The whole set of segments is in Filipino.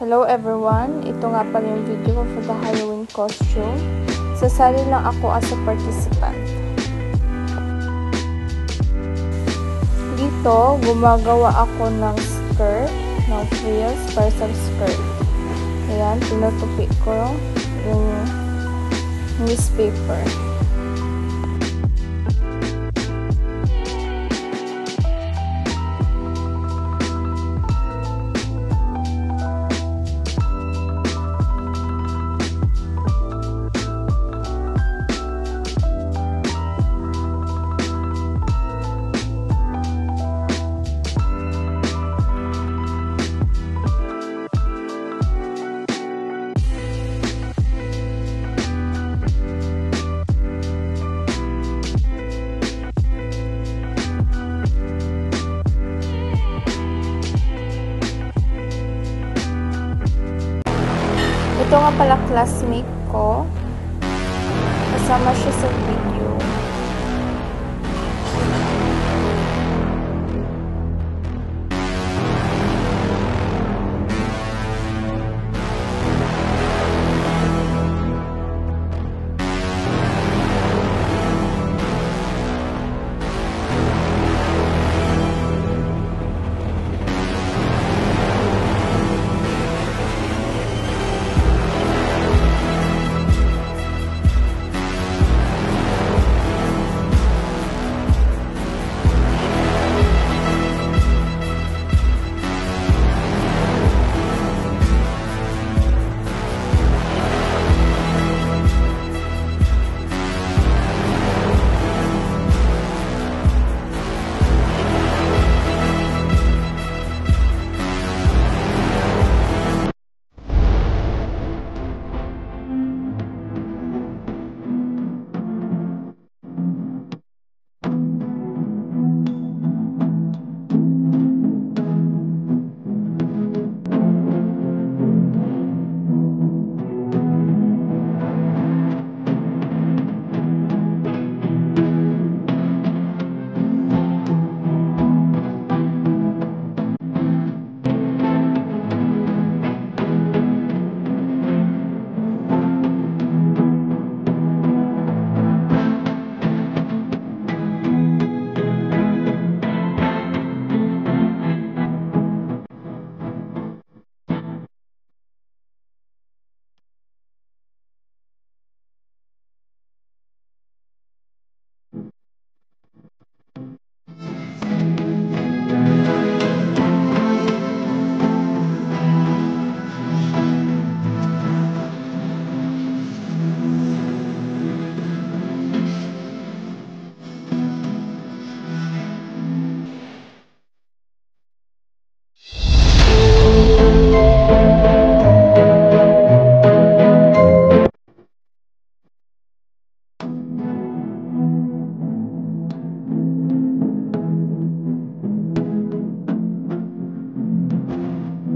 Hello everyone! Ito nga pala yung video ko for the Halloween costume. Sasali lang ako as a participant. Dito, gumagawa ako ng skirt, ng frills para sa skirt. Ayan, tinutupi ko yung newspaper. Ito nga pala classmate ko. Kasama siya sa video.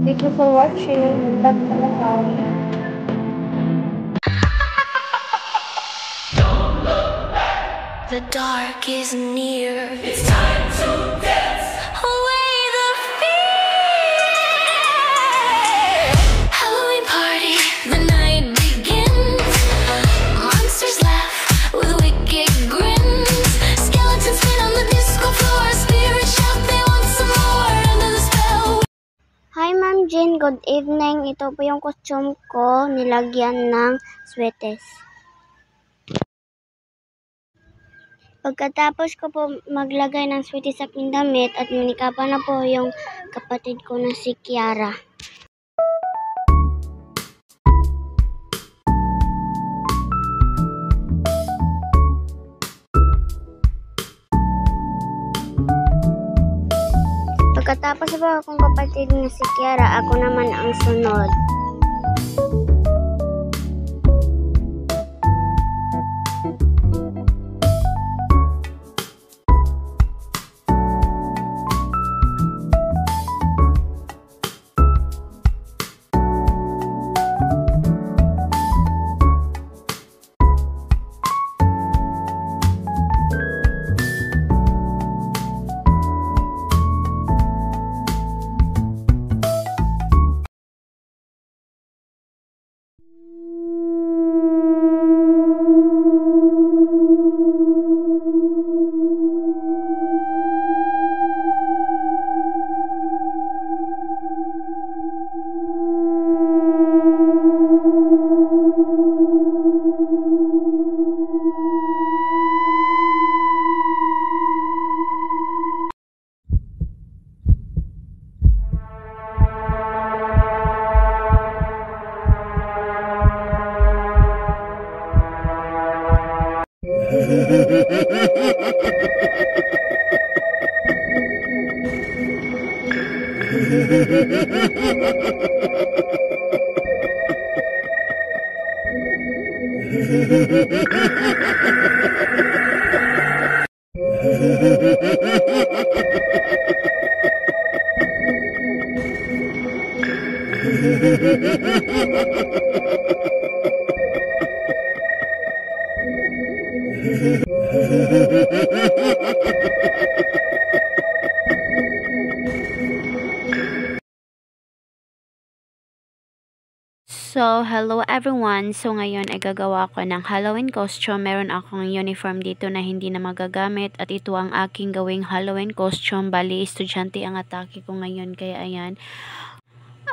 Thank you for watching. The dark is near. It's time to dance. Away the fear. Halloween party. The night begins. Monsters laugh with wicked grins. Skeletons spin on the disco floor. Spirits shout they want some more. Under the spell. Hi Ma'am Jean, good evening. Ito po yung costume ko, nilagyan ng sweates. Pagkatapos ko po maglagay ng sweaties sa aking damit at manikapan na po yung kapatid ko na si Kiara. Pagkatapos po akong kapatid na si Kiara, ako naman ang sunod. So, hello everyone. So, ngayon ay gagawa ko ng Halloween costume. Meron akong uniform dito na hindi na magagamit. At ito ang aking gawing Halloween costume. Bali, estudyante ang atake ko ngayon. Kaya ayan.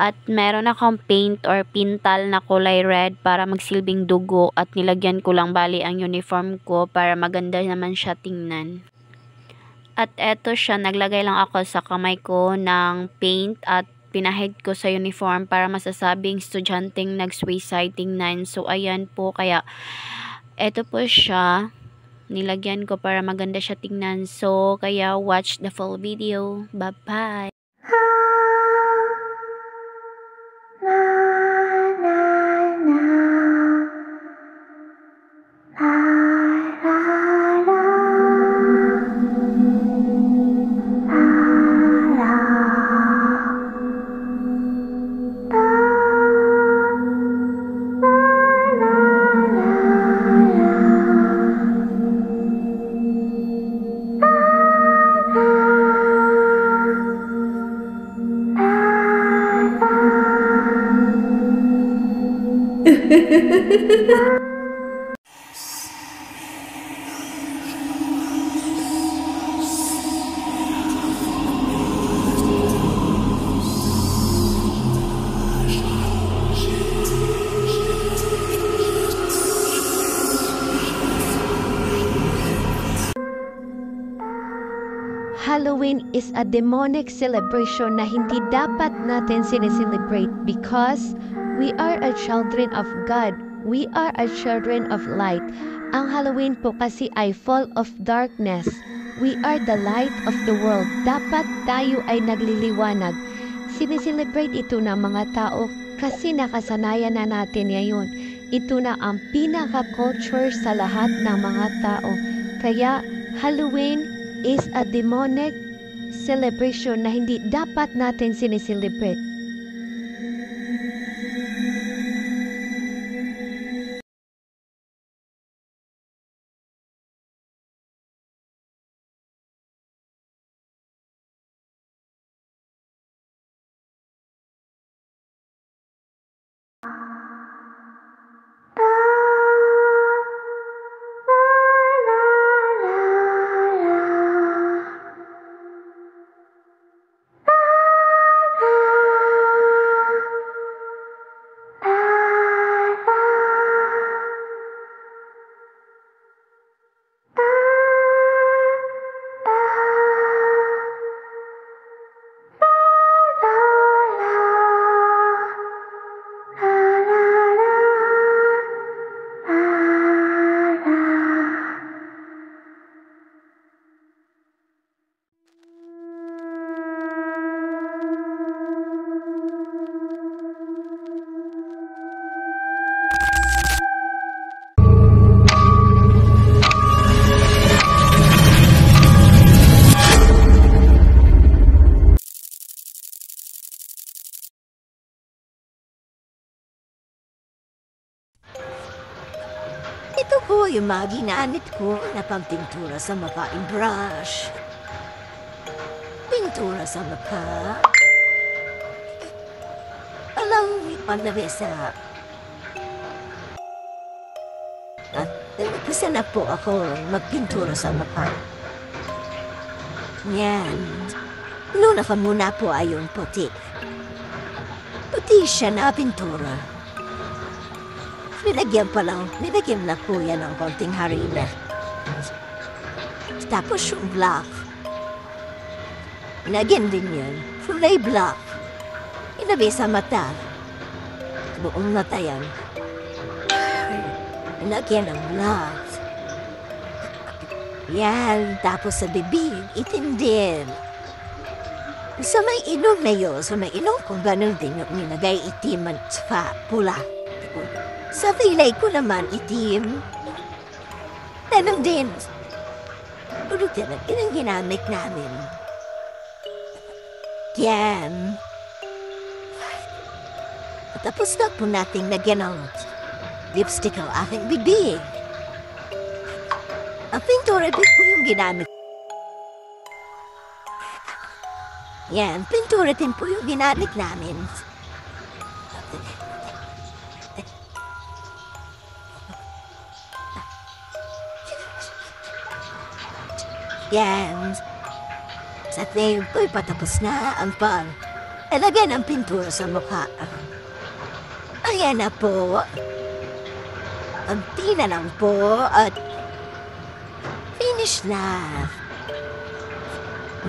At meron akong paint or pintal na kulay red para magsilbing dugo. At nilagyan ko lang bali ang uniform ko para maganda naman siya tingnan. At eto siya. Naglagay lang ako sa kamay ko ng paint at pinahid ko sa uniform para masasabing estudyanteng nag-suicide tingnan. So, ayan po. Kaya, eto po siya. Nilagyan ko para maganda siya tingnan. So, kaya watch the full video. Bye-bye! Halloween is a demonic celebration na hindi dapat natin sineselebrate because we are a children of God. We are a children of light. Ang Halloween po kasi ay full of darkness. We are the light of the world. Dapat tayo ay nagliliwanag. Sineselebrate ito ng mga tao kasi nakasanayan na natin ngayon. Ito na ang pinaka-culture sa lahat ng mga tao. Kaya Halloween is a demonic celebration na hindi dapat natin sineselebrate. Ito po yung mga ginamit ko na pagpintura sa makaing brush. Pintura sa maka. Alam, panlabesa. At nagpisa na po ako magpintura sa maka. Yan. Luna ka muna po ay yung puti. Puti siya na pintura. Nilagyan na po yan ng konting harina. Tapos yung black. Nilagyan din yan. Kulay black. Inabi sa mata. Buong mata yan. Nilagyan ng black. Yan. Tapos sa bibig, itim din. Sa may ilong na yun, sa may ilong kung gano'n din yung nilagay itim at pula. Sa kilay ko naman itim. Ganun din. Ulit yan ang ginamit namin. Yan. Tapos na po nating lagyan ng lipstick ang aking bibig. Ang pintura din po yung ginamit. Yan, pintura din po yung ginamit namin. Yan. Sa tingin ko'y patapos na ang ilagay ng pintura sa mukha. Ayan na po. Konti na lang po at finish na.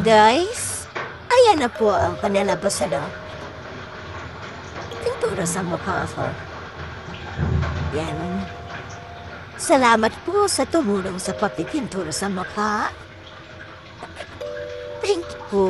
Guys, ayan na po ang kanalabasan ng pintura sa mukha ko. Yan. Salamat po sa tumulong sa pagpipintura sa mukha. Thank you po.